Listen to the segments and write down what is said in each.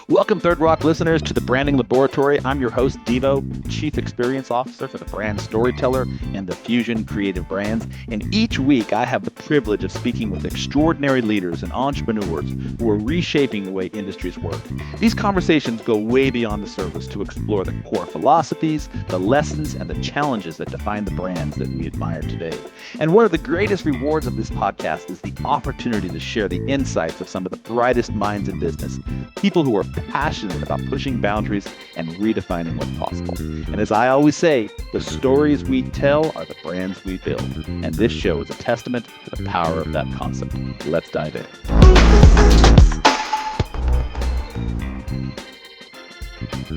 Welcome, Third Rock listeners, to the Branding Laboratory. I'm your host, Deevo, Chief Experience Officer for the Brand Storyteller and the Fusion Creative Brands. And each week, I have the privilege of speaking with extraordinary leaders and entrepreneurs who are reshaping the way industries work. These conversations go way beyond the surface to explore the core philosophies, the lessons, and the challenges that define the brands that we admire today. And one of the greatest rewards of this podcast is the opportunity to share the insights of some of the brightest minds in business, people who are passionate about pushing boundaries and redefining what's possible. And as I always say, the stories we tell are the brands we build. And this show is a testament to the power of that concept. Let's dive in.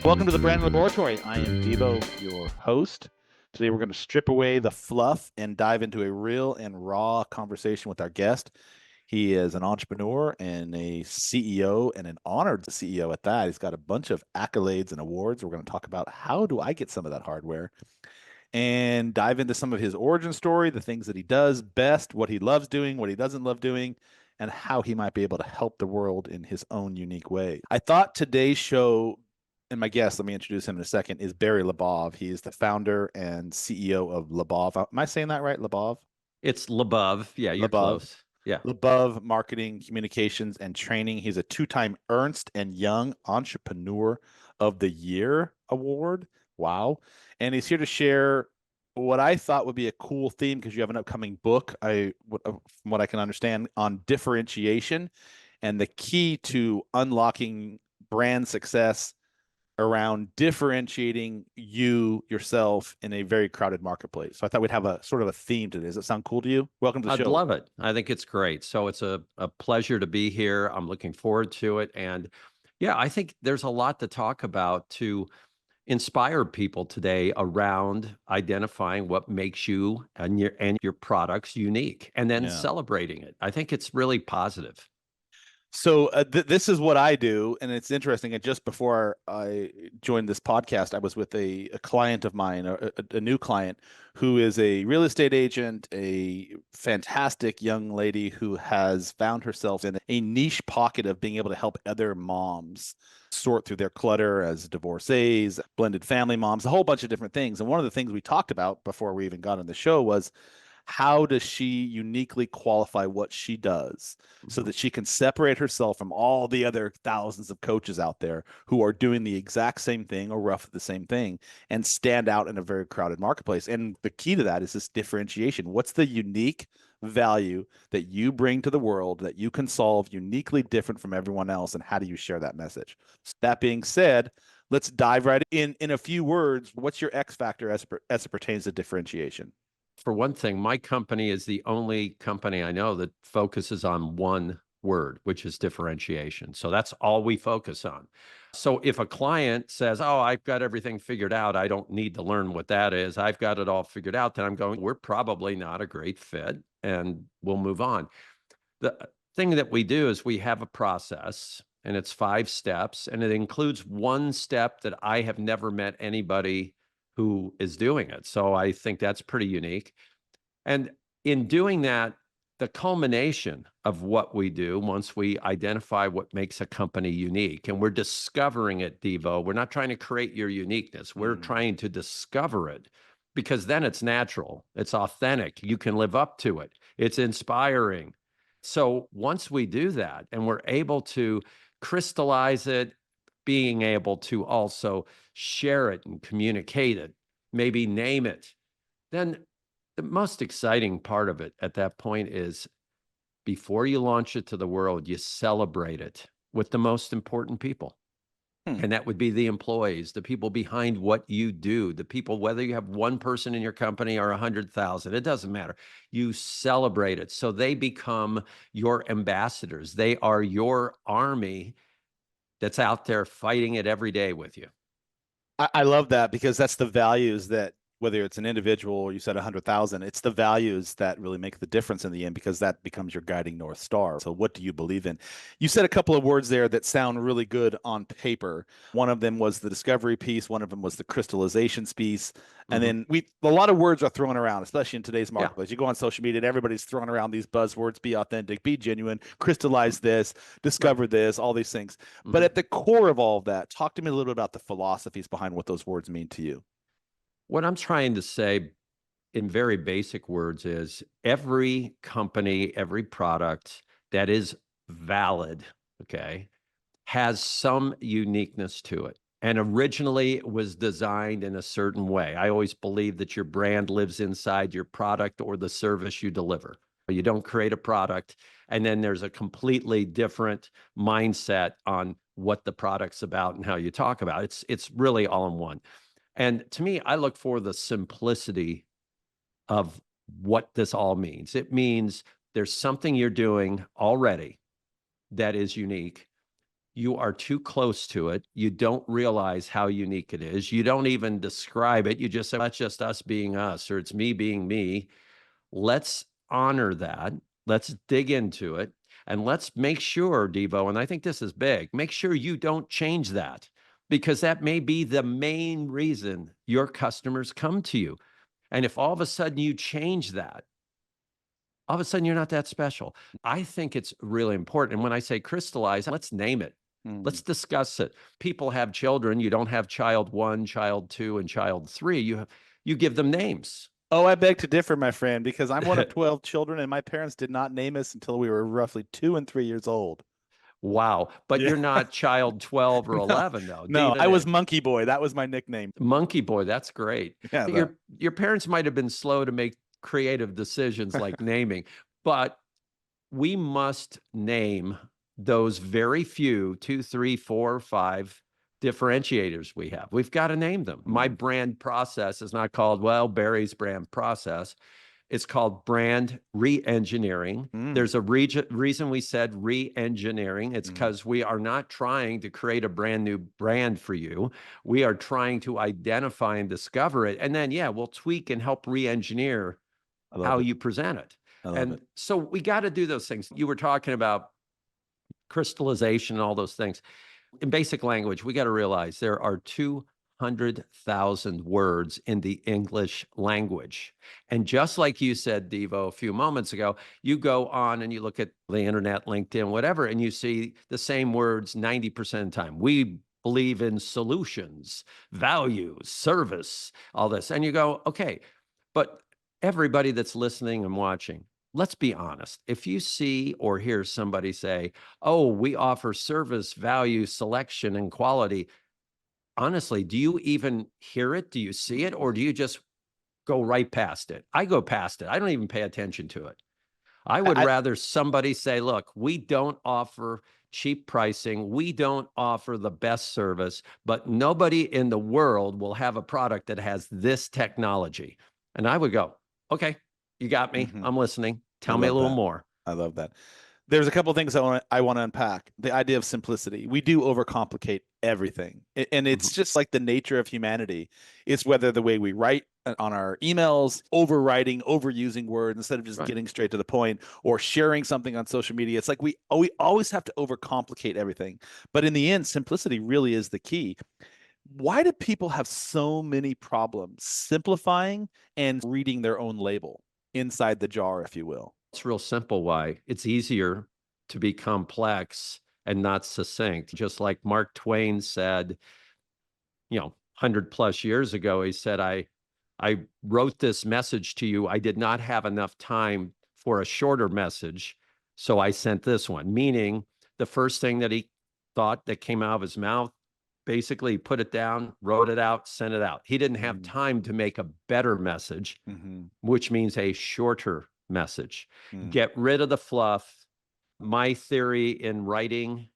Welcome to the Branding Laboratory. I am Deevo, your host. Today we're going to strip away the fluff and dive into a real and raw conversation with our guest. He is an entrepreneur and a CEO, and an honored CEO at that. He's got a bunch of accolades and awards. We're going to talk about how do I get some of that hardware and dive into some of his origin story, the things that he does best, what he loves doing, what he doesn't love doing, and how he might be able to help the world in his own unique way. I thought today's show, and my guest, let me introduce him in a second, is Barry LaBov. He is the founder and CEO of LaBov. Am I saying that right, LaBov? It's LaBov. Yeah, you're close. Yeah. LaBov Marketing, Communications, and Training. He's a two-time Ernst & Young Entrepreneur of the Year award. Wow. And he's here to share what I thought would be a cool theme, because you have an upcoming book, from what I can understand, on differentiation and the key to unlocking brand success around differentiating yourself in a very crowded marketplace. So I thought we'd have a sort of a theme to this. Does it sound cool to you? Welcome to the show. I'd love it. I think it's great. So it's a pleasure to be here. I'm looking forward to it. And yeah, I think there's a lot to talk about to inspire people today around identifying what makes you and your products unique, and then celebrating it. I think it's really positive. So this is what I do, and it's interesting. And just before I joined this podcast, I was with a client of mine, a new client, who is a real estate agent, a fantastic young lady who has found herself in a niche pocket of being able to help other moms sort through their clutter as divorcees, blended family moms, a whole bunch of different things. And one of the things we talked about before we even got on the show was, how does she uniquely qualify what she does so that she can separate herself from all the other thousands of coaches out there who are doing the exact same thing or roughly the same thing and stand out in a very crowded marketplace? And the key to that is this differentiation. What's the unique value that you bring to the world that you can solve uniquely different from everyone else, and how do you share that message? So that being said, let's dive right in. In a few words, what's your X factor as it pertains to differentiation? For one thing, my company is the only company I know that focuses on one word, which is differentiation. So that's all we focus on. So if a client says, oh, I've got everything figured out, I don't need to learn what that is, I've got it all figured out, then I'm going, we're probably not a great fit, and we'll move on. The thing that we do is we have a process, and it's 5 steps, and it includes one step that I have never met anybody who is doing it. So I think that's pretty unique. And in doing that, the culmination of what we do, once we identify what makes a company unique, and we're discovering it, Deevo, we're not trying to create your uniqueness. We're trying to discover it, because then it's natural, it's authentic, you can live up to it, it's inspiring. So once we do that and we're able to crystallize it, being able to also share it and communicate it, maybe name it, then the most exciting part of it at that point is, before you launch it to the world, you celebrate it with the most important people. And that would be the employees, the people behind what you do, the people, whether you have one person in your company or 100,000, it doesn't matter. You celebrate it. So they become your ambassadors. They are your army that's out there fighting it every day with you. I love that, because that's the values that whether it's an individual or you said 100,000, it's the values that really make the difference in the end, because that becomes your guiding North Star. So what do you believe in? You said a couple of words there that sound really good on paper. One of them was the discovery piece. One of them was the crystallization piece. And Mhm. then a lot of words are thrown around, especially in today's Yeah. marketplace. You go on social media and everybody's throwing around these buzzwords: be authentic, be genuine, crystallize this, Right. discover this, all these things. But Mhm. at the core of all of that, talk to me a little bit about the philosophies behind what those words mean to you. What I'm trying to say in very basic words is every company, every product that is valid, okay, has some uniqueness to it. And originally it was designed in a certain way. I always believe that your brand lives inside your product or the service you deliver. You don't create a product and then there's a completely different mindset on what the product's about and how you talk about it. It's really all in one. And to me, I look for the simplicity of what this all means. It means there's something you're doing already that is unique. You are too close to it. You don't realize how unique it is. You don't even describe it. You just say, that's just us being us, or it's me being me. Let's honor that. Let's dig into it. And let's make sure, Devo, and I think this is big, make sure you don't change that, because that may be the main reason your customers come to you. And if all of a sudden you change that, all of a sudden you're not that special. I think it's really important. And when I say crystallize, let's name it. Let's Mm. discuss it. People have children. You don't have child one, child two, and child three. You give them names. Oh, I beg to differ, my friend, because I'm one of 12 children and my parents did not name us until we were roughly 2 and 3 years old. Wow. But Yeah. you're not child 12 or No, 11, though. no, I Even was it. Monkey Boy. That was my nickname. Monkey Boy, that's great. Yeah, Your parents might have been slow to make creative decisions like naming, but we must name those very few, two, three, four, five differentiators we have. We've got to name them. My Mm. brand process is not called, well, Barry's brand process. It's called brand re-engineering. Mm. There's a reason we said re-engineering. It's Mm. because we are not trying to create a brand new brand for you. We are trying to identify and discover it. And then, yeah, we'll tweak and help re-engineer I love how it. you present it. I love And it. so we got to do those things. You were talking about crystallization and all those things. In basic language, we got to realize there are 200,000 words in the English language. And just like you said, Devo, a few moments ago, you go on and you look at the internet, LinkedIn, whatever, and you see the same words 90% of the time. We believe in solutions, values, service, all this. And you go, okay, but everybody that's listening and watching, let's be honest. If you see or hear somebody say, oh, we offer service, value, selection, and quality, honestly, do you even hear it? Do you see it? Or do you just go right past it? I go past it. I don't even pay attention to it. I would I, rather somebody say, look, we don't offer cheap pricing. We don't offer the best service, but nobody in the world will have a product that has this technology. And I would go, okay, you got me. mhm. I'm listening. I Tell me a love little that. more. I love that. There's a couple of things I want to unpack. The idea of simplicity. We do overcomplicate everything. And it's Mhm. just like the nature of humanity. It's whether the way we write on our emails, overwriting, overusing words instead of just Right. getting straight to the point, or sharing something on social media. It's like we always have to overcomplicate everything. But in the end, simplicity really is the key. Why do people have so many problems simplifying and reading their own label inside the jar, if you will? It's real simple why. It's easier to be complex and not succinct. Just like Mark Twain said, 100 plus years ago, he said, I wrote this message to you. I did not have enough time for a shorter message, so I sent this one, meaning the first thing that he thought that came out of his mouth, basically put it down, wrote it out, sent it out. He didn't have Mm-hmm. time to make a better message, Mm-hmm. which means a shorter message. Mm. Get rid of the fluff. My theory in writing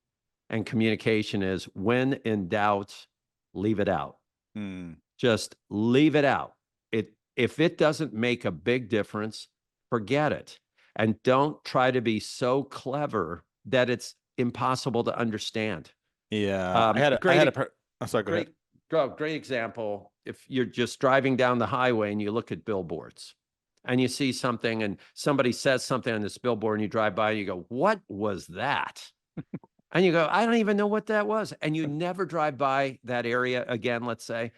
and communication is when in doubt, leave it out. Mm. Just leave it out. If it doesn't make a big difference, forget it. And don't try to be so clever that it's impossible to understand. Yeah, I had a Great, I'm sorry, go great, ahead. great example. If you're just driving down the highway and you look at billboards and you see something and somebody says something on this billboard and you drive by and you go, what was that? And you go, I don't even know what that was. And you never drive by that area again, let's say.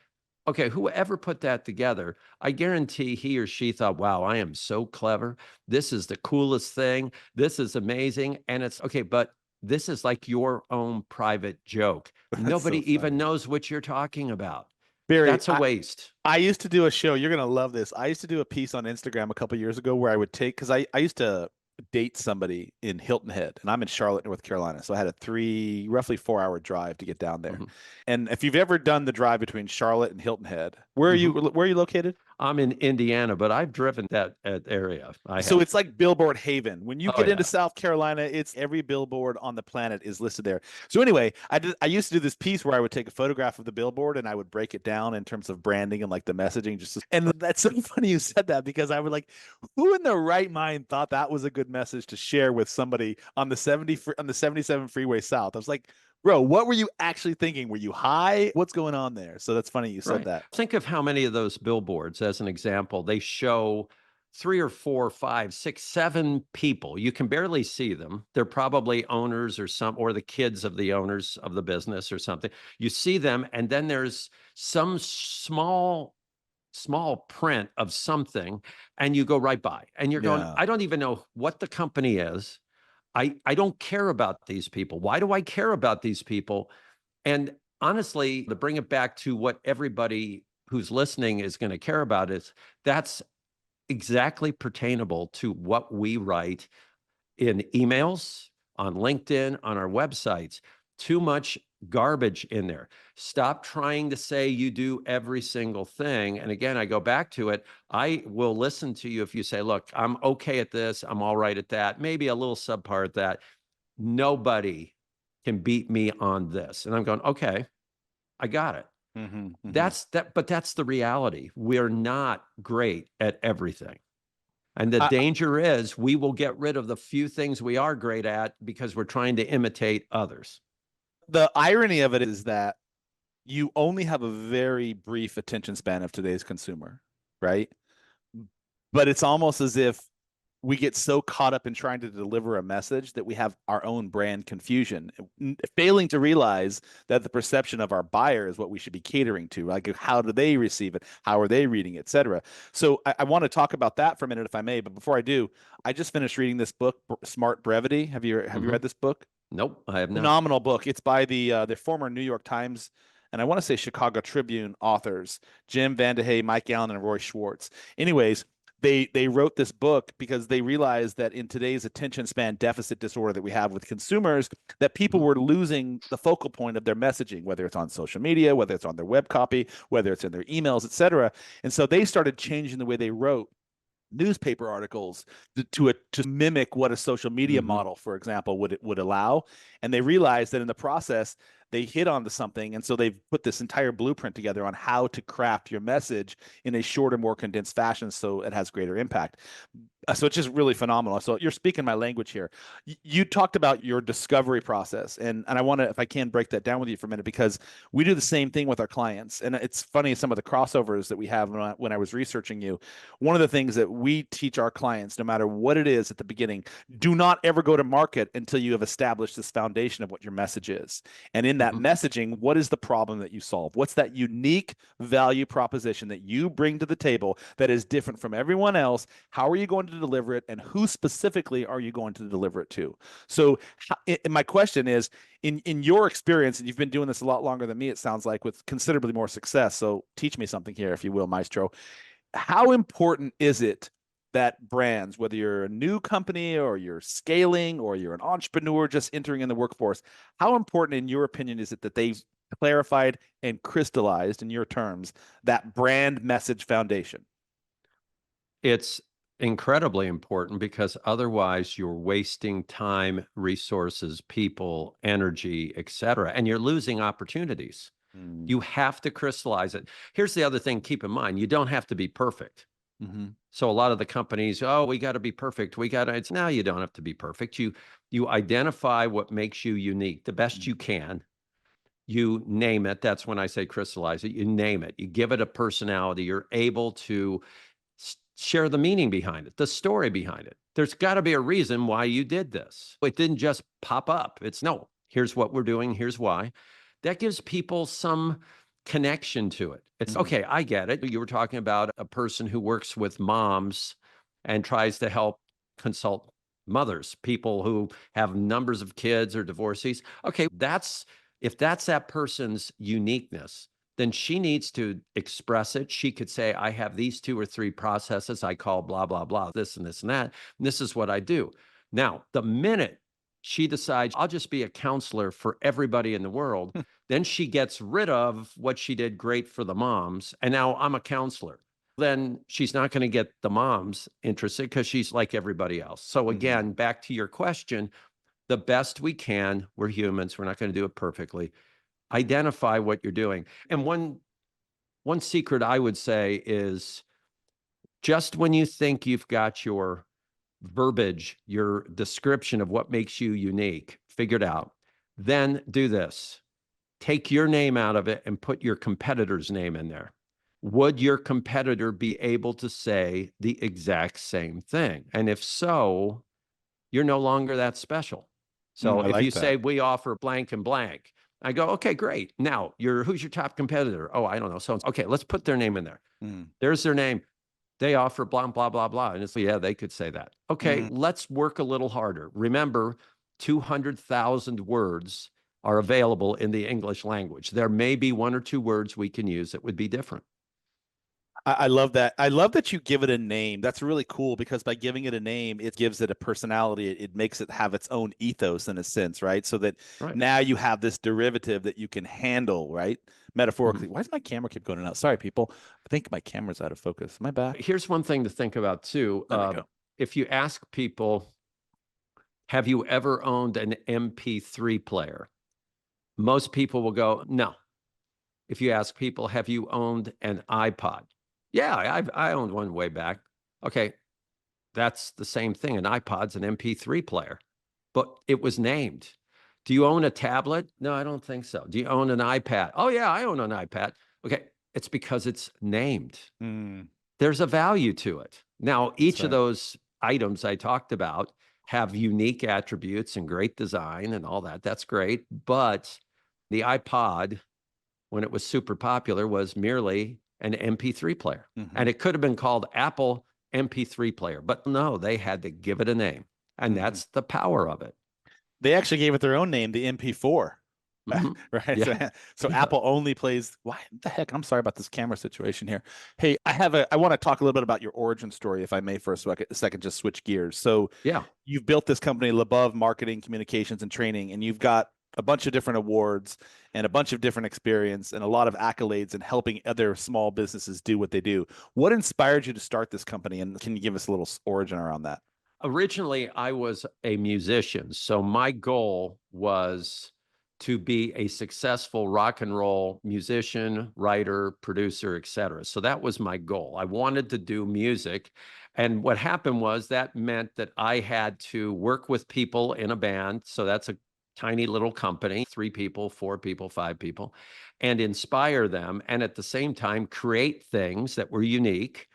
Okay, whoever put that together, I guarantee he or she thought, wow, I am so clever. This is the coolest thing. This is amazing. And it's okay, but this is like your own private joke. That's so Nobody even funny. knows what you're talking about. Barry, That's a waste. I used to do a show. You're gonna love this. I used to do a piece on Instagram a couple years ago where I would take because I used to date somebody in Hilton Head, and I'm in Charlotte, North Carolina. So I had a roughly 4 hour drive to get down there. Mhm. And if you've ever done the drive between Charlotte and Hilton Head, Mhm. where are you located? I'm in Indiana, but I've driven that area. I So have. it's like billboard haven. When you Oh, get into yeah. South Carolina, it's every billboard on the planet is listed there. So anyway, I used to do this piece where I would take a photograph of the billboard and I would break it down in terms of branding and like the messaging. And that's so funny you said that because I would like, who in their right mind thought that was a good message to share with somebody on the 77 freeway south? I was like, bro, what were you actually thinking? Were you high? What's going on there? So that's funny you said Right. that. Think of how many of those billboards, as an example, they show three or four, five, six, seven people. You can barely see them. They're probably owners or the kids of the owners of the business or something. You see them, and then there's some small print of something, and you go right by. And you're going, Yeah. I don't even know what the company is. I don't care about these people. Why do I care about these people? And honestly, to bring it back to what everybody who's listening is going to care about is that's exactly pertainable to what we write in emails, on LinkedIn, on our websites. Too much garbage in there. Stop trying to say you do every single thing. And again, I go back to it. I will listen to you if you say, look, I'm okay at this. I'm all right at that. Maybe a little subpar at that. Nobody can beat me on this. And I'm going, okay, I got it. But that's the reality. We're not great at everything. And the I, danger is we will get rid of the few things we are great at because we're trying to imitate others. the irony of it is that you only have a very brief attention span of today's consumer, right? But it's almost as if we get so caught up in trying to deliver a message that we have our own brand confusion, failing to realize that the perception of our buyer is what we should be catering to. Like, how do they receive it? How are they reading it, et cetera? So I want to talk about that for a minute, if I may. But before I do, I just finished reading this book, Smart Brevity. Have you read this book? Nope, I have not. Phenomenal book. It's by the former New York Times and I want to say Chicago Tribune authors, Jim Vandehey, Mike Allen, and Roy Schwartz. Anyways, they wrote this book because they realized that in today's attention span deficit disorder that we have with consumers, that people were losing the focal point of their messaging, whether it's on social media, whether it's on their web copy, whether it's in their emails, et cetera. And so they started changing the way they wrote newspaper articles to mimic what a social media model, for example, would allow. And they realized that in the process, they hit onto something. And so they've put this entire blueprint together on how to craft your message in a shorter, more condensed fashion so it has greater impact. So it's just really phenomenal. So you're speaking my language here. You talked about your discovery process, and I want to, if I can, break that down with you for a minute because we do the same thing with our clients. And it's funny some of the crossovers that we have when I was researching you. One of the things that we teach our clients, no matter what it is at the beginning, do not ever go to market until you have established this foundation of what your message is. And in that messaging, what is the problem that you solve? What's that unique value proposition that you bring to the table that is different from everyone else? How are you going to deliver it? And who specifically are you going to deliver it to? So my question is, in your experience, and you've been doing this a lot longer than me, it sounds like, with considerably more success. So teach me something here, if you will, Maestro. How important is it that brands, whether you're a new company or you're scaling or you're an entrepreneur just entering in the workforce, how important, in your opinion, is it that they've clarified and crystallized, in your terms, that brand message foundation? It's incredibly important because otherwise you're wasting time, resources, people, energy, et cetera, and you're losing opportunities. You have to crystallize it. Here's the other thing, keep in mind, you don't have to be perfect. So a lot of the companies, oh, we got to be perfect. It's now you don't have to be perfect. You identify what makes you unique the best you can. you name it. That's when I say crystallize it. You name it. You give it a personality. You're able to share the meaning behind it, the story behind it. There's got to be a reason why you did this. It didn't just pop up. It's no, here's what we're doing. Here's why. That gives people some connection to it. It's okay. I get it. You were talking about a person who works with moms and tries to help consult mothers, people who have numbers of kids or divorcees. Okay, if that's that person's uniqueness, then she needs to express it. She could say, I have these 2 or 3 processes I call blah, blah, blah, this and this and that. And this is what I do. Now, the minute she decides, I'll just be a counselor for everybody in the world, then she gets rid of what she did great for the moms. And now I'm a counselor. Then she's not going to get the moms interested because she's like everybody else. So again, back to your question, the best we can, we're humans, we're not going to do it perfectly. Identify what you're doing. And one secret I would say is just when you think you've got your verbiage, your description of what makes you unique figured out, then do this. Take your name out of it and put your competitor's name in there. Would your competitor be able to say the exact same thing? And if so, you're no longer that special. So I if you like say that. we offer blank and blank, I go, okay, great. Now who's your top competitor? Oh, I don't know. So okay, let's put their name in there. There's their name. They offer blah, blah, blah, blah. And it's like, yeah, they could say that. Okay, let's work a little harder. Remember, 200,000 words are available in the English language. There may be 1 or 2 words we can use that would be different. I love that. I love that you give it a name. That's really cool because by giving it a name, it gives it a personality. It makes it have its own ethos in a sense, right? So that Right. now you have this derivative that you can handle, right? Metaphorically. Why does my camera keep going in and out? Sorry, people. I think my camera's out of focus. Am I back? Here's one thing to think about too. There we go. If you ask people, have you ever owned an MP3 player? Most people will go, no. If you ask people, have you owned an iPod? Yeah, I owned one way back. Okay, that's the same thing. An iPod's an MP3 player, but it was named. Do you own a tablet? No, I don't think so. Do you own an iPad? Oh, yeah, I own an iPad. Okay, it's because it's named. There's a value to it. Now, each of those items I talked about have unique attributes and great design and all that. That's great. But the iPod, when it was super popular, was merely an MP3 player. And it could have been called Apple MP3 player, but no, they had to give it a name. And that's the power of it. They actually gave it their own name, the MP4. Right. Yeah. So Apple only plays. Why the heck? I'm sorry about this camera situation here. Hey, I want to talk a little bit about your origin story, if I may, for a second, just switch gears. So Yeah. you've built this company, LaBov Marketing, Communications, and Training, and you've got a bunch of different awards and a bunch of different experience and a lot of accolades in helping other small businesses do what they do. What inspired you to start this company? And can you give us a little origin around that? Originally, I was a musician. So my goal was to be a successful rock and roll musician, writer, producer, etc. So that was my goal. I wanted to do music. And what happened was that meant that I had to work with people in a band. So that's a tiny little company, 3 people, 4 people, 5 people, and inspire them. And at the same time, create things that were unique.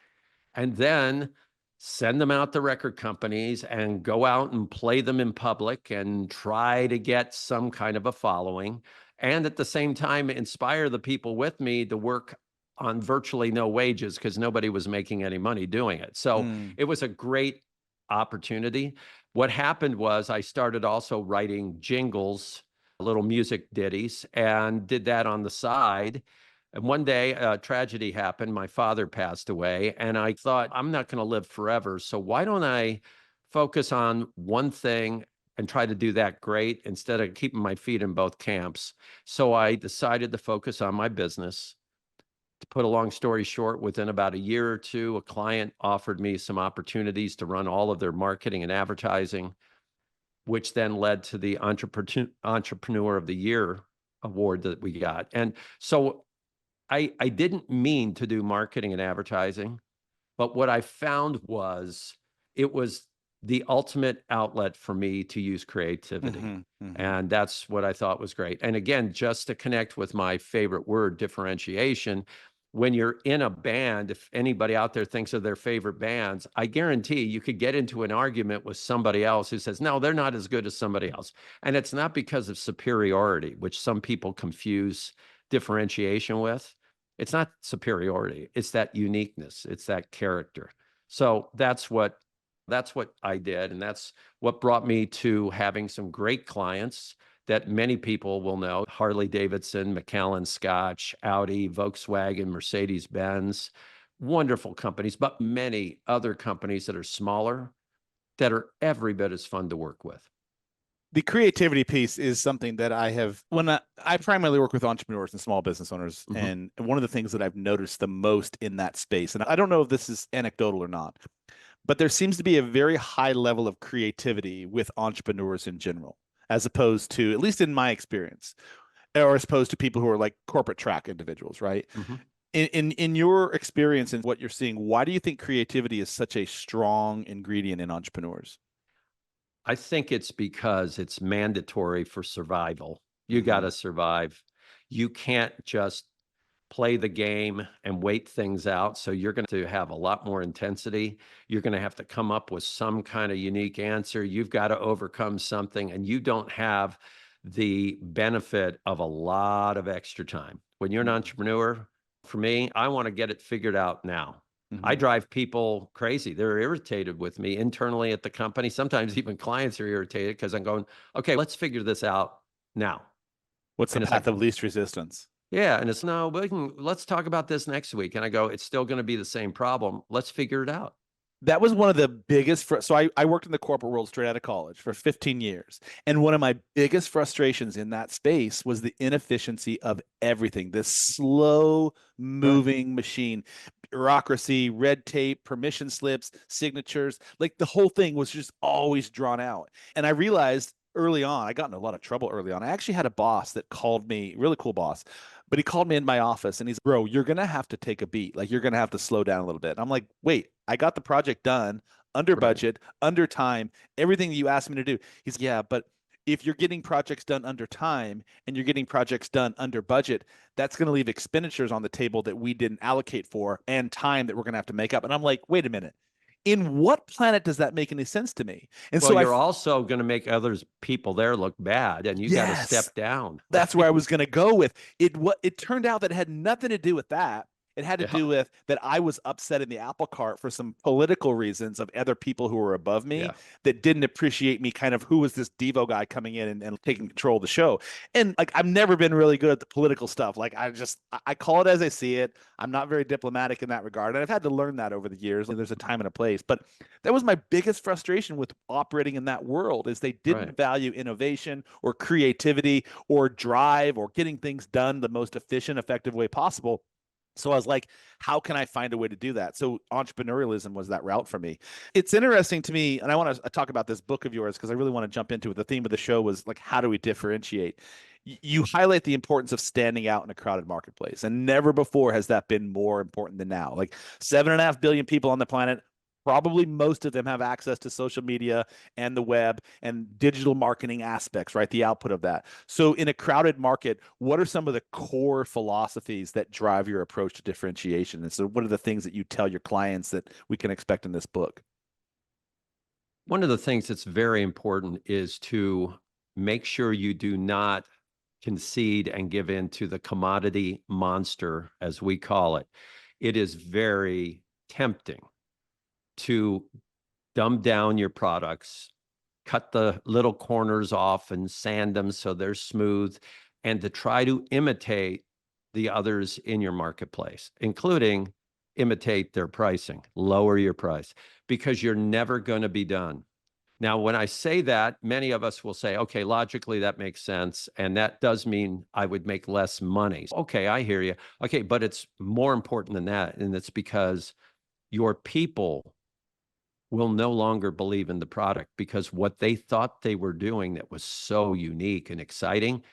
And then send them out to record companies and go out and play them in public and try to get some kind of a following. And at the same time, inspire the people with me to work on virtually no wages because nobody was making any money doing it. So it was a great opportunity. What happened was I started also writing jingles, little music ditties, and did that on the side. And one day, a tragedy happened. My father passed away, and I thought, I'm not going to live forever. So why don't I focus on one thing and try to do that great instead of keeping my feet in both camps? So I decided to focus on my business. To put a long story short, within about a year or two, a client offered me some opportunities to run all of their marketing and advertising, which then led to the Entrepreneur of the Year award that we got. And so I didn't mean to do marketing and advertising, but what I found was it was the ultimate outlet for me to use creativity. Hmm. Hmm. And that's what I thought was great. And again, just to connect with my favorite word, differentiation, when you're in a band, if anybody out there thinks of their favorite bands, I guarantee you could get into an argument with somebody else who says, no, they're not as good as somebody else. And it's not because of superiority, which some people confuse differentiation with. It's not superiority. It's that uniqueness. It's that character. So that's what I did. And that's what brought me to having some great clients that many people will know: Harley Davidson, Macallan Scotch, Audi, Volkswagen, Mercedes-Benz, wonderful companies, but many other companies that are smaller that are every bit as fun to work with. The creativity piece is something that I primarily work with entrepreneurs and small business owners. Mhm. And one of the things that I've noticed the most in that space, and I don't know if this is anecdotal or not, but there seems to be a very high level of creativity with entrepreneurs in general, as opposed to, at least in my experience, or as opposed to people who are like corporate track individuals, right? Mhm. In your experience and what you're seeing, why do you think creativity is such a strong ingredient in entrepreneurs? I think it's because it's mandatory for survival. You got Hmm. to survive. You can't just play the game and wait things out. So you're going to have a lot more intensity. You're going to have to come up with some kind of unique answer. You've got to overcome something, and you don't have the benefit of a lot of extra time. When you're an entrepreneur, for me, I want to get it figured out now. I Hmm. drive people crazy. They're irritated with me internally at the company. Sometimes even clients are irritated because I'm going, okay, let's figure this out now. What's the And it's like, path of least resistance? yeah. And it's no, let's talk about this next week. And I go, it's still going to be the same problem. Let's figure it out. That was one of the biggest so I worked in the corporate world straight out of college for 15 years. And one of my biggest frustrations in that space was the inefficiency of everything. This slow Right. moving machine, bureaucracy, red tape, permission slips, signatures, like the whole thing was just always drawn out. And I realized early on, I got in a lot of trouble early on. I actually had a boss that called me, really cool boss, but he called me in my office and he's, bro, you're going to have to take a beat. Like you're going to have to slow down a little bit. And I'm like, wait, I got the project done under Right. budget, under time, everything that you asked me to do. He's, yeah, but if you're getting projects done under time and you're getting projects done under budget, that's going to leave expenditures on the table that we didn't allocate for and time that we're going to have to make up. And I'm like, wait a minute. In what planet does that make any sense to me? And Well, so you're also going to make others people there look bad, and you got to yes, step down. that's where I was going to go with it. What it turned out that it had nothing to do with that. It had to Yeah. do with that I was upset in the apple cart for some political reasons of other people who were above me Yeah. that didn't appreciate me, kind of who was this Devo guy coming in and taking control of the show. And like I've never been really good at the political stuff. Like I call it as I see it. I'm not very diplomatic in that regard. And I've had to learn that over the years. There's a time and a place. But that was my biggest frustration with operating in that world is they Right. didn't value innovation or creativity or drive or getting things done the most efficient, effective way possible. So I was like, how can I find a way to do that? So entrepreneurialism was that route for me. It's interesting to me, and I want to talk about this book of yours because I really want to jump into it. The theme of the show was like, how do we differentiate? You highlight the importance of standing out in a crowded marketplace, and never before has that been more important than now. Like 7.5 billion people on the planet, probably most of them have access to social media and the web and digital marketing aspects, right? The output of that. So, in a crowded market, what are some of the core philosophies that drive your approach to differentiation? And so, what are the things that you tell your clients that we can expect in this book? One of the things that's very important is to make sure you do not concede and give in to the commodity monster, as we call it. It is very tempting to dumb down your products, cut the little corners off and sand them so they're smooth, and to try to imitate the others in your marketplace, including imitate their pricing, lower your price, because you're never going to be done. Now, when I say that, many of us will say, okay, logically, that makes sense. And that does mean I would make less money. Okay, I hear you. Okay, but it's more important than that. And it's because your people will no longer believe in the product because what they thought they were doing that was so unique and exciting,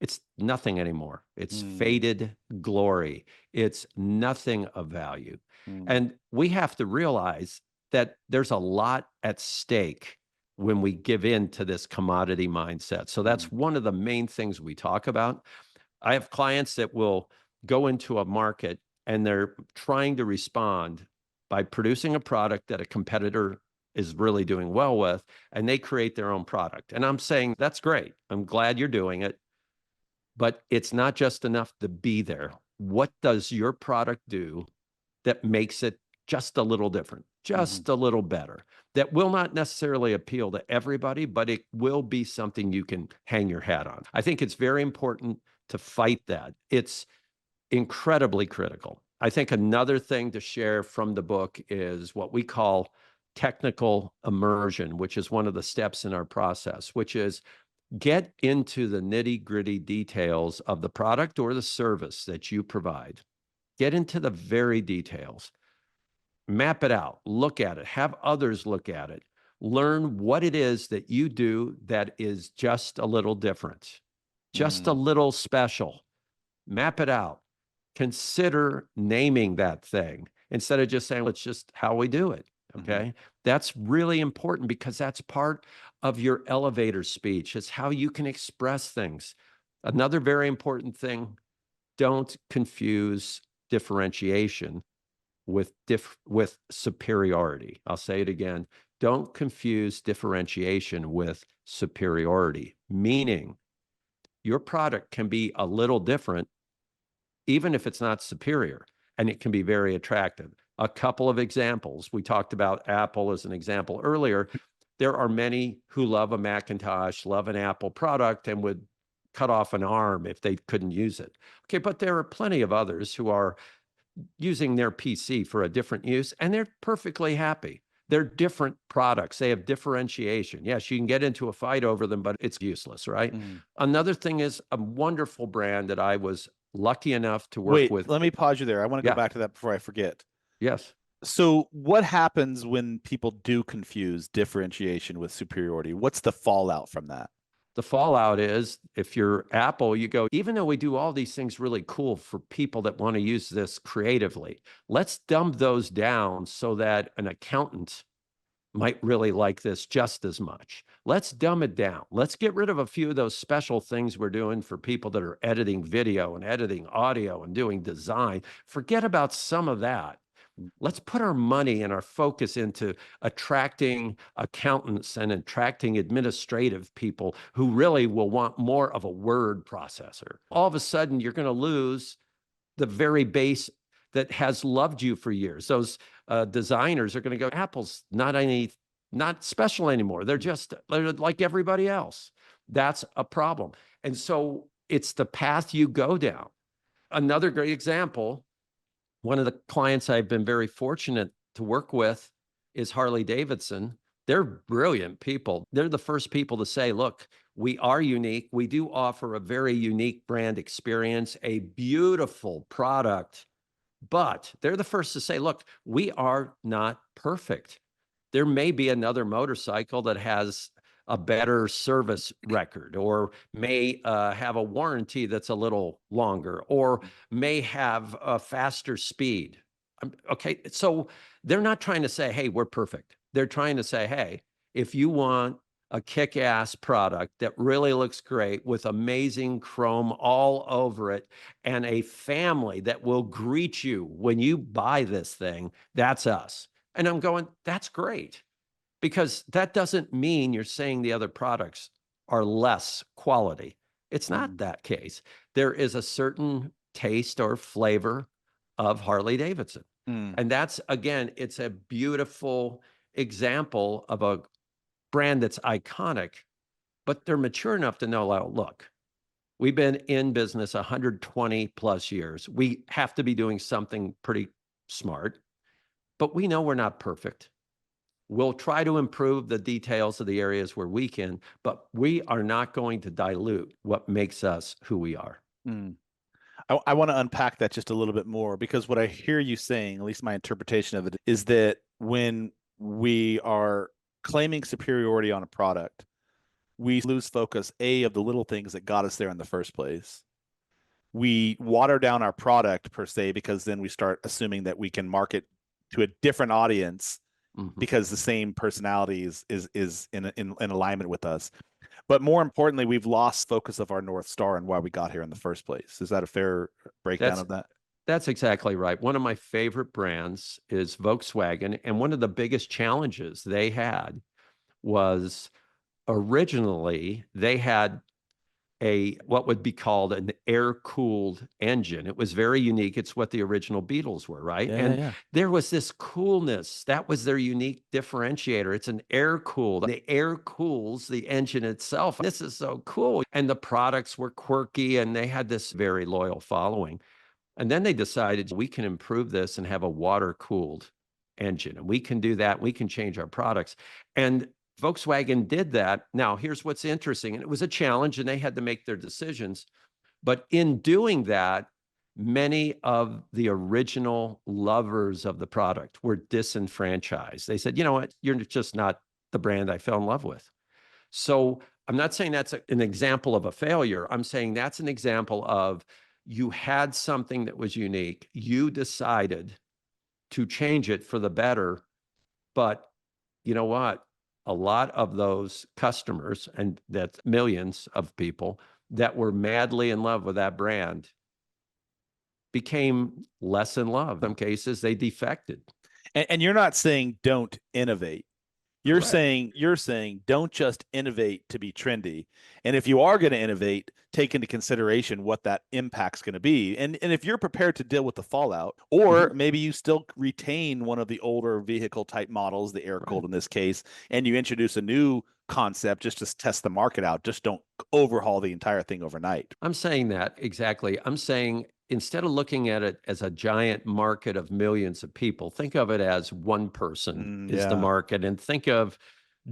it's nothing anymore. It's Mm, faded glory. It's nothing of value. mm, And we have to realize that there's a lot at stake when we give in to this commodity mindset. So that's one of the main things we talk about. I have clients that will go into a market and they're trying to respond by producing a product that a competitor is really doing well with, and they create their own product. And I'm saying, that's great. I'm glad you're doing it, but it's not just enough to be there. What does your product do that makes it just a little different, just a little better, that will not necessarily appeal to everybody, but it will be something you can hang your hat on? I think it's very important to fight that. It's incredibly critical. I think another thing to share from the book is what we call technical immersion, which is one of the steps in our process, which is get into the nitty-gritty details of the product or the service that you provide. Get into the very details. Map it out, look at it, have others look at it, learn what it is that you do that is just a little different, just a little special. Map it out. Consider naming that thing instead of just saying, well, it's just how we do it. Okay. That's really important because that's part of your elevator speech. It's how you can express things. Another very important thing, don't confuse differentiation with superiority. I'll say it again. Don't confuse differentiation with superiority, meaning your product can be a little different even if it's not superior, and it can be very attractive. A couple of examples. We talked about Apple as an example earlier. There are many who love a Macintosh, love an Apple product, and would cut off an arm if they couldn't use it. Okay, but there are plenty of others who are using their PC for a different use, and they're perfectly happy. They're different products. They have differentiation. Yes, you can get into a fight over them, but it's useless, right? Another thing is a wonderful brand that I was lucky enough to work Wait, with. let me pause you there. I want to go Yeah. back to that before I forget. Yes. So what happens when people do confuse differentiation with superiority? What's the fallout from that? The fallout is if you're Apple, you go, even though we do all these things really cool for people that want to use this creatively, let's dumb those down so that an accountant might really like this just as much. Let's dumb it down. Let's get rid of a few of those special things we're doing for people that are editing video and editing audio and doing design. Forget about some of that. Let's put our money and our focus into attracting accountants and attracting administrative people who really will want more of a word processor. All of a sudden, you're going to lose the very base that has loved you for years. Those designers are going to go, Apple's not special anymore. They're like everybody else. That's a problem. And so it's the path you go down. Another great example, one of the clients I've been very fortunate to work with is Harley Davidson. They're brilliant people. They're the first people to say, look, we are unique. We do offer a very unique brand experience, a beautiful product, but they're the first to say, look, we are not perfect. There may be another motorcycle that has a better service record, or may have a warranty that's a little longer, or may have a faster speed. Okay, so they're not trying to say, hey, we're perfect. They're trying to say, hey, if you want a kick-ass product that really looks great with amazing chrome all over it and a family that will greet you when you buy this thing, that's us. And I'm going, that's great. Because that doesn't mean you're saying the other products are less quality. It's not that case. There is a certain taste or flavor of Harley Davidson. And that's, again, it's a beautiful example of a brand that's iconic, but they're mature enough to know, oh, look, we've been in business 120 plus years. We have to be doing something pretty smart, but we know we're not perfect. We'll try to improve the details of the areas where we can, but we are not going to dilute what makes us who we are. I want to unpack that just a little bit more, because what I hear you saying, at least my interpretation of it, is that when we are claiming superiority on a product, we lose focus, of the little things that got us there in the first place. We water down our product per se, because then we start assuming that we can market to a different audience Mhm. because the same personality is in alignment with us. But more importantly, we've lost focus of our North Star and why we got here in the first place. Is that a fair breakdown That's of that? that's exactly right. One of my favorite brands is Volkswagen, and one of the biggest challenges they had was originally they had a what would be called an air-cooled engine. It was very unique. It's what the original Beatles were, right? Yeah, yeah, And yeah. there was this coolness. That was their unique differentiator. It's an air-cooled. The air cools the engine itself. This is so cool. And the products were quirky and they had this very loyal following. And then they decided we can improve this and have a water-cooled engine. And we can do that. We can change our products. And Volkswagen did that. Now, here's what's interesting. And it was a challenge and they had to make their decisions. But in doing that, many of the original lovers of the product were disenfranchised. They said, you know what? You're just not the brand I fell in love with. So I'm not saying that's an example of a failure. I'm saying that's an example of you had something that was unique. You decided to change it for the better. But you know what? A lot of those customers, and that's millions of people that were madly in love with that brand, became less in love. In some cases, they defected. And you're not saying don't innovate. Correct. You're saying don't just innovate to be trendy. And if you are going to innovate, take into consideration what that impact's going to be. And if you're prepared to deal with the fallout, or Mhm. maybe you still retain one of the older vehicle type models, the air Right. cooled in this case, and you introduce a new concept just to test the market out. Just don't overhaul the entire thing overnight. I'm saying that exactly. I'm saying instead of looking at it as a giant market of millions of people, think of it as one person is the Yeah, market. And think of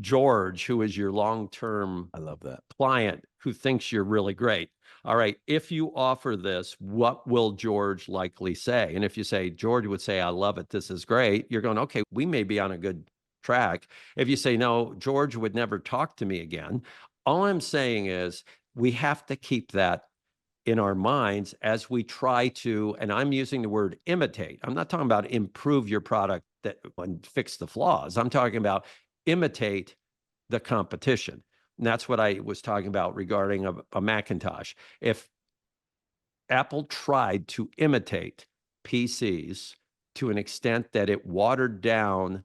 George, who is your long term I love that. client who thinks you're really great. All right, if you offer this, what will George likely say? And if you say, George would say, I love it, this is great, you're going, okay, we may be on a good track. If you say, no, George would never talk to me again, all I'm saying is we have to keep that in our minds as we try to, and I'm using the word imitate. I'm not talking about improve your product that and fix the flaws. I'm talking about imitate the competition. And that's what I was talking about regarding a Macintosh. If Apple tried to imitate PCs to an extent that it watered down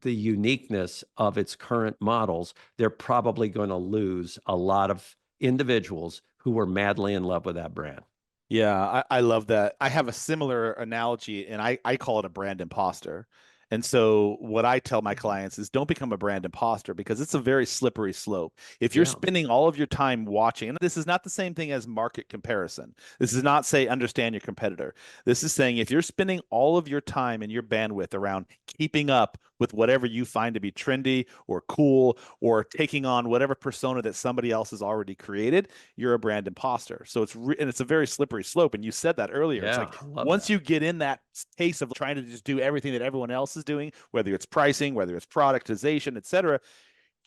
the uniqueness of its current models, they're probably going to lose a lot of individuals who were madly in love with that brand. Yeah, I love that. I have a similar analogy, and I call it a brand imposter. And so, what I tell my clients is don't become a brand imposter because it's a very slippery slope. If you're Yeah. spending all of your time watching, and this is not the same thing as market comparison, this is not say understand your competitor. This is saying if you're spending all of your time and your bandwidth around keeping up with whatever you find to be trendy or cool or taking on whatever persona that somebody else has already created, you're a brand imposter. So and it's a very slippery slope. And you said that earlier. It's Yeah. like I love once that. you get in that case of trying to just do everything that everyone else is doing, whether it's pricing, whether it's productization, et cetera,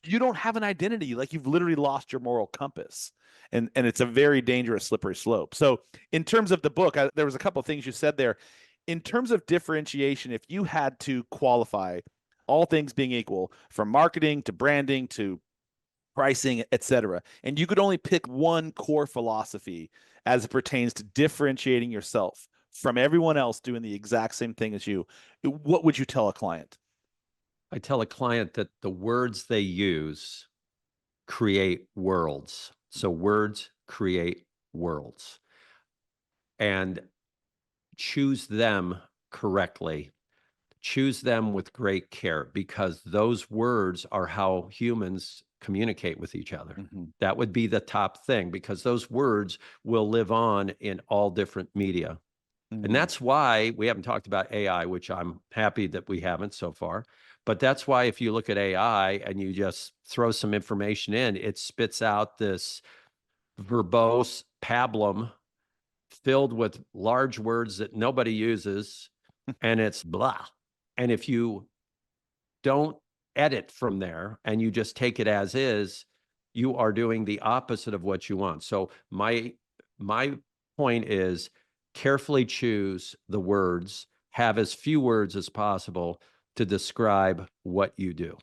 you don't have an identity. Like you've literally lost your moral compass. And it's a very dangerous slippery slope. So in terms of the book, there was a couple of things you said there. In terms of differentiation, if you had to qualify all things being equal, from marketing to branding to pricing, etc. And you could only pick one core philosophy as it pertains to differentiating yourself from everyone else doing the exact same thing as you. What would you tell a client? I tell a client that the words they use create worlds. So words create worlds. And choose them correctly. Choose them with great care because those words are how humans communicate with each other. Mm-hmm. That would be the top thing because those words will live on in all different media. And Mm-hmm. that's why we haven't talked about AI, which I'm happy that we haven't so far. But that's why if you look at AI and you just throw some information in, it spits out this verbose pablum filled with large words that nobody uses, and it's blah. And if you don't edit from there and you just take it as is, you are doing the opposite of what you want. So my point is carefully choose the words, have as few words as possible, to describe what you do?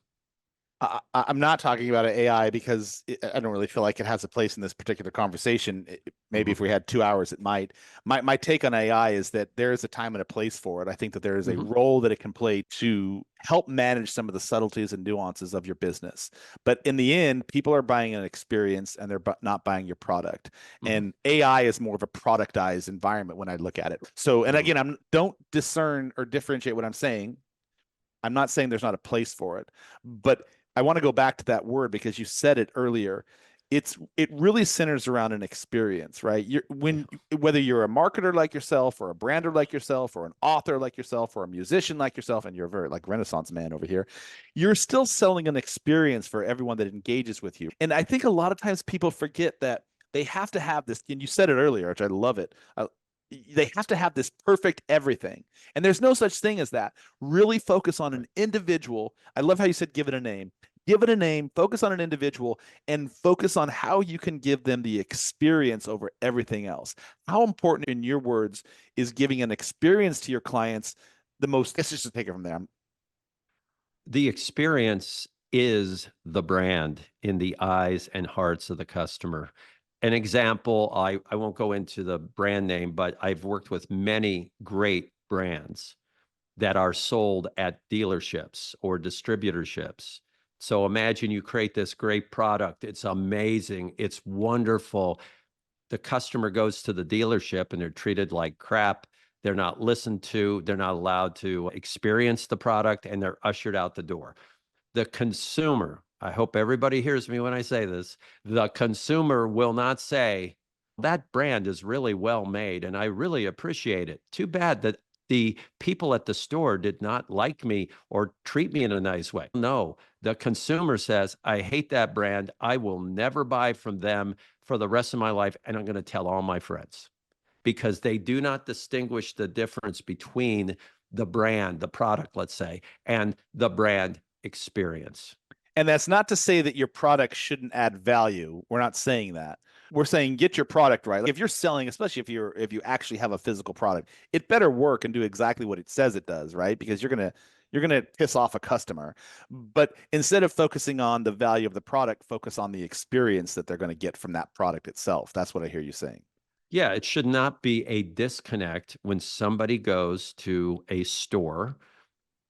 I'm not talking about AI because I don't really feel like it has a place in this particular conversation. Maybe Hmm. if we had 2 hours, it might. My take on AI is that there is a time and a place for it. I think that there is a Hmm. role that it can play to help manage some of the subtleties and nuances of your business. But in the end, people are buying an experience and they're not buying your product. Hmm. And AI is more of a productized environment when I look at it. So, and Hmm. again, don't discern or differentiate what I'm saying. I'm not saying there's not a place for it, but I want to go back to that word because you said it earlier. It really centers around an experience, right? Whether you're a marketer like yourself or a brander like yourself or an author like yourself or a musician like yourself, and you're a very like Renaissance man over here, you're still selling an experience for everyone that engages with you. And I think a lot of times people forget that they have to have this, and you said it earlier, which I love it. They have to have this perfect everything. And there's no such thing as that. Really focus on an Right. individual. I love how you said give it a name. Give it a name, focus on an individual, and focus on how you can give them the experience over everything else. How important, in your words, is giving an experience to your clients the most? Let's just take it from there. The experience is the brand in the eyes and hearts of the customer. An example, I won't go into the brand name, but I've worked with many great brands that are sold at dealerships or distributorships. So imagine you create this great product. It's amazing. It's wonderful. The customer goes to the dealership and they're treated like crap. They're not listened to. They're not allowed to experience the product, and they're ushered out the door. The consumer, I hope everybody hears me when I say this, the consumer will not say, that brand is really well made and I really appreciate it. Too bad that the people at the store did not like me or treat me in a nice way. No, the consumer says, I hate that brand. I will never buy from them for the rest of my life. And I'm going to tell all my friends, because they do not distinguish the difference between the brand, the product, let's say, and the brand experience. And that's not to say that your product shouldn't add value. We're not saying that. We're saying get your product right. Like if you're selling, especially if you actually have a physical product, it better work and do exactly what it says it does, right? Because you're gonna piss off a customer. But instead of focusing on the value of the product, focus on the experience that they're going to get from that product itself. That's what I hear you saying. Yeah, it should not be a disconnect when somebody goes to a store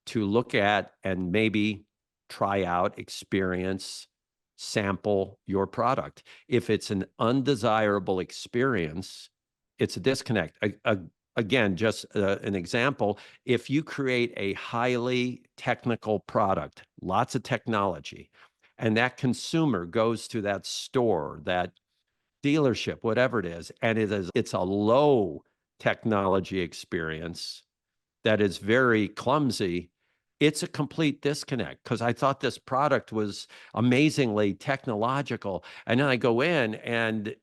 to look at and maybe try out, experience, sample your product. If it's an undesirable experience, it's a disconnect. Again, just an example, if you create a highly technical product, lots of technology, and that consumer goes to that store, that dealership, whatever it is, and it's a low technology experience that is very clumsy, it's a complete disconnect, because I thought this product was amazingly technological. And then I go in and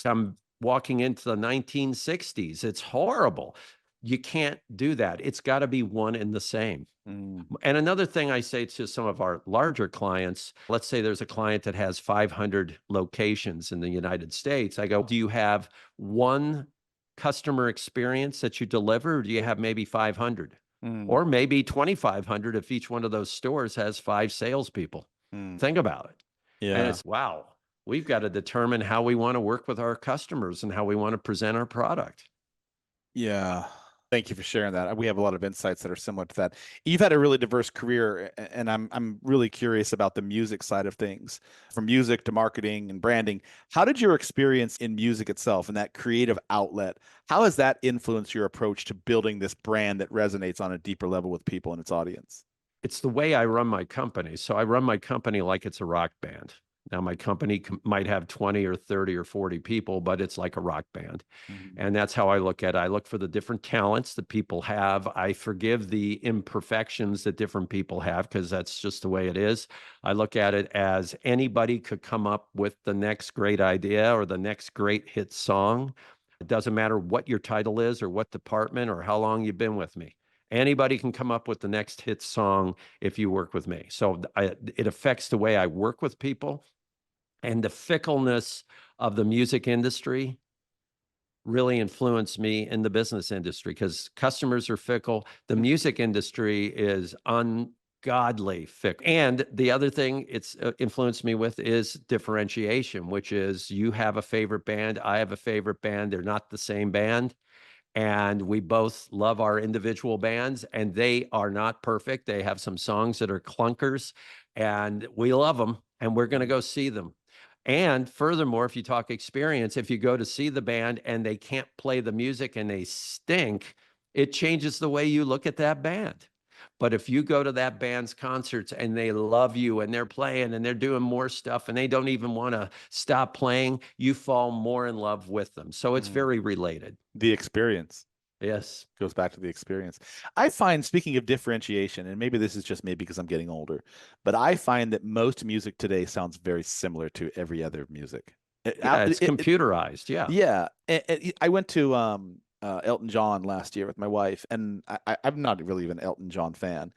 I'm walking into the 1960s. It's horrible. You can't do that. It's got to be one and the same. Mm. And another thing I say to some of our larger clients, let's say there's a client that has 500 locations in the United States. I go, do you have one customer experience that you deliver, or do you have maybe 500? Mm. Or maybe 2,500 if each one of those stores has 5 salespeople. Mm. Think about it. And Yeah. it's, wow, we've got to determine how we want to work with our customers and how we want to present our product. Yeah. Thank you for sharing that. We have a lot of insights that are similar to that. You've had a really diverse career, and I'm really curious about the music side of things, from music to marketing and branding. How did your experience in music itself and that creative outlet, how has that influenced your approach to building this brand that resonates on a deeper level with people and its audience? It's the way I run my company. So I run my company like it's a rock band. Now, my company might have 20 or 30 or 40 people, but it's like a rock band. Mhm. And that's how I look at it. I look for the different talents that people have. I forgive the imperfections that different people have, because that's just the way it is. I look at it as anybody could come up with the next great idea or the next great hit song. It doesn't matter what your title is or what department or how long you've been with me. Anybody can come up with the next hit song if you work with me. So it affects the way I work with people, and the fickleness of the music industry really influenced me in the business industry, because customers are fickle. The music industry is ungodly fickle. And the other thing it's influenced me with is differentiation, which is you have a favorite band, I have a favorite band. They're not the same band. And we both love our individual bands, and they are not perfect. They have some songs that are clunkers, and we love them, and we're going to go see them. And furthermore, if you talk experience, if you go to see the band and they can't play the music and they stink, it changes the way you look at that band. But if you go to that band's concerts and they love you and they're playing and they're doing more stuff and they don't even want to stop playing, you fall more in love with them. So it's very related. The experience. Yes. Goes back to the experience. I find, speaking of differentiation, and maybe this is just me because I'm getting older, but I find that most music today sounds very similar to every other music. Yeah, it's computerized. Yeah. Yeah. I went to Elton John last year with my wife, and I'm not really even an Elton John fan.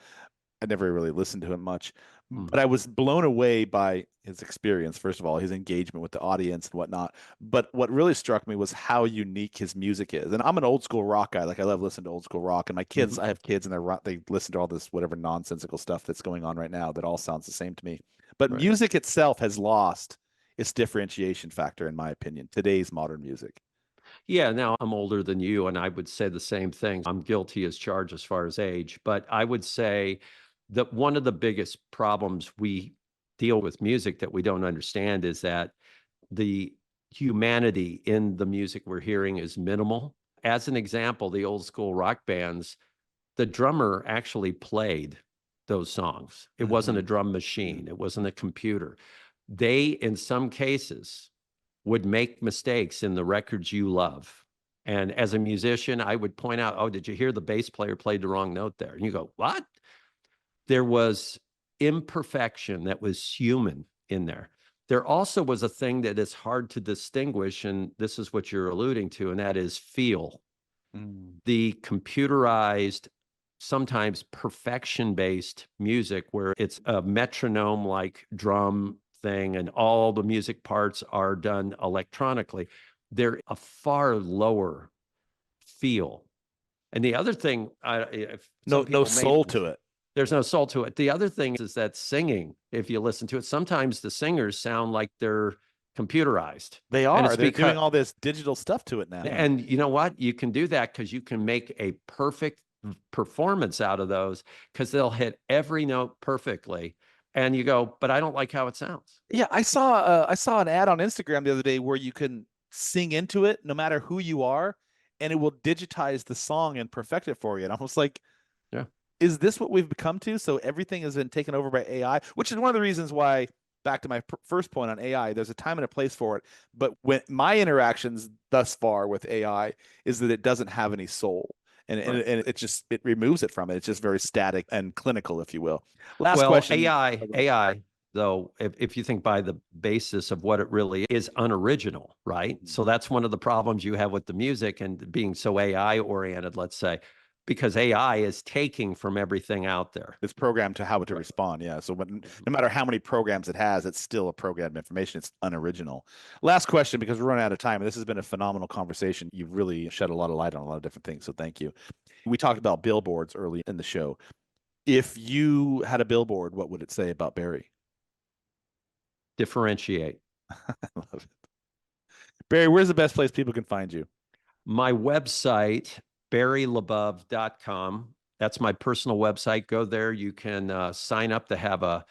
I never really listened to him much, but I was blown away by his experience. First of all, his engagement with the audience and whatnot. But what really struck me was how unique his music is. And I'm an old school rock guy. Like I love listening to old school rock. And my kids, I have kids, and they listen to all this whatever nonsensical stuff that's going on right now that all sounds the same to me. But music itself has lost its differentiation factor, in my opinion. Today's modern music. Yeah, now I'm older than you, and I would say the same thing. I'm guilty as charged as far as age, but I would say that one of the biggest problems we deal with music that we don't understand is that the humanity in the music we're hearing is minimal. As an example, the old school rock bands, the drummer actually played those songs. It wasn't a drum machine, it wasn't a computer. They, in some cases, would make mistakes in the records you love. And as a musician, I would point out, oh, did you hear the bass player played the wrong note there? And you go, what? There was imperfection that was human in there. There also was a thing that is hard to distinguish, and this is what you're alluding to, and that is feel. The computerized, sometimes perfection-based music, where it's a metronome-like drum thing and all the music parts are done electronically, they're a far lower feel. And the other thing, no soul to it. There's no soul to it. The other thing is that singing, if you listen to it, sometimes the singers sound like they're computerized. They are. They're doing all this digital stuff to it now. And you know what? You can do that because you can make a perfect performance out of those, because they'll hit every note perfectly. And you go, but I don't like how it sounds. Yeah, I saw an ad on Instagram the other day where you can sing into it no matter who you are, and it will digitize the song and perfect it for you. And I was like, yeah, is this what we've become to? So everything has been taken over by AI, which is one of the reasons why, back to my first point on AI, there's a time and a place for it. But when my interactions thus far with AI is that it doesn't have any soul. And it removes it from it. It's just very static and clinical, if you will. Last question. AI, though, if you think by the basis of what it really is, unoriginal, right? So that's one of the problems you have with the music and being so AI oriented, let's say, because AI is taking from everything out there. It's programmed to how to respond. Yeah. So no matter how many programs it has, it's still a programmed information. It's unoriginal. Last question, because we're running out of time. This has been a phenomenal conversation. You've really shed a lot of light on a lot of different things. So thank you. We talked about billboards early in the show. If you had a billboard, what would it say about Barry? Differentiate. I love it. Barry, where's the best place people can find you? My website, barrylabov.com. That's my personal website. Go there. You can sign up to have a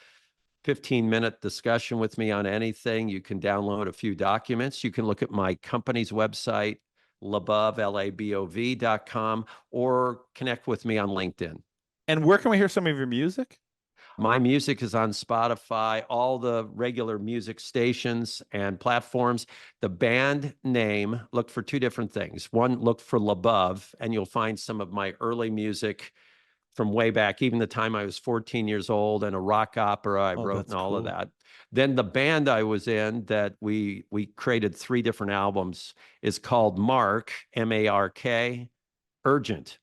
15-minute discussion with me on anything. You can download a few documents. You can look at my company's website, LaBov, LABOV.com, or connect with me on LinkedIn. And where can we hear some of your music? My music is on Spotify, all the regular music stations and platforms. The band name, look for two different things. One, look for LaBov, and you'll find some of my early music from way back, even the time I was 14 years old, and a rock opera I wrote and all of that. Then the band I was in that we created 3 different albums is called Mark, M-A-R-K, Urgent,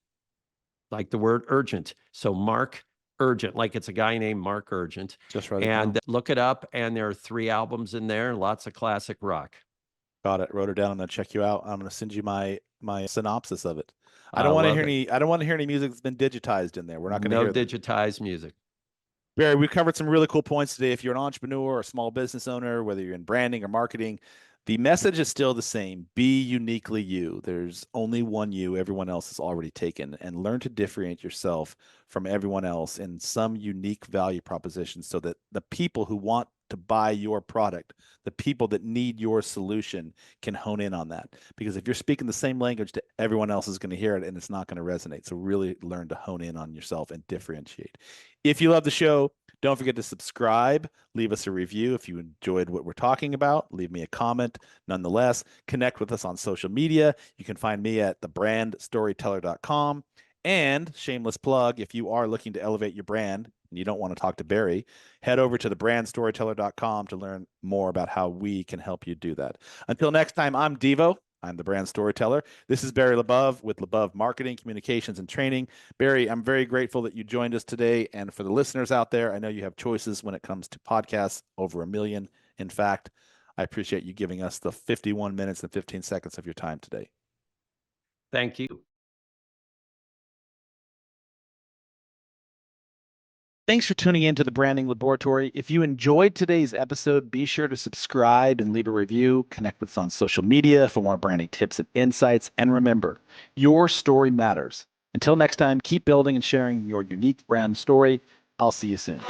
like the word urgent. So Mark Urgent, like it's a guy named Mark Urgent. Just right. And look it up, and there are 3 albums in there, lots of classic rock. Got it. Wrote it down. I'm gonna check you out. I'm gonna send you my synopsis of it. I I don't want to hear love it. any. I don't want to hear any music that's been digitized in there. We're not going to No hear that. digitized music. Barry, we covered some really cool points today. If you're an entrepreneur or a small business owner, whether you're in branding or marketing, the message is still the same. Be uniquely you. There's only one you. Everyone else is already taken. And learn to differentiate yourself from everyone else in some unique value proposition so that the people who want to buy your product, the people that need your solution, can hone in on that. Because if you're speaking the same language to everyone else is going to hear it and it's not going to resonate. So really learn to hone in on yourself and differentiate. If you love the show, don't forget to subscribe, leave us a review if you enjoyed what we're talking about, leave me a comment. Nonetheless, connect with us on social media. You can find me at thebrandstoryteller.com. And shameless plug, if you are looking to elevate your brand and you don't want to talk to Barry, head over to thebrandstoryteller.com to learn more about how we can help you do that. Until next time, I'm Deevo. I'm the brand storyteller. This is Barry LaBov with LaBov Marketing, Communications, and Training. Barry, I'm very grateful that you joined us today. And for the listeners out there, I know you have choices when it comes to podcasts, over 1 million. In fact, I appreciate you giving us the 51 minutes and 15 seconds of your time today. Thank you. Thanks for tuning in to the Branding Laboratory. If you enjoyed today's episode, be sure to subscribe and leave a review. Connect with us on social media for more branding tips and insights. And remember, your story matters. Until next time, keep building and sharing your unique brand story. I'll see you soon.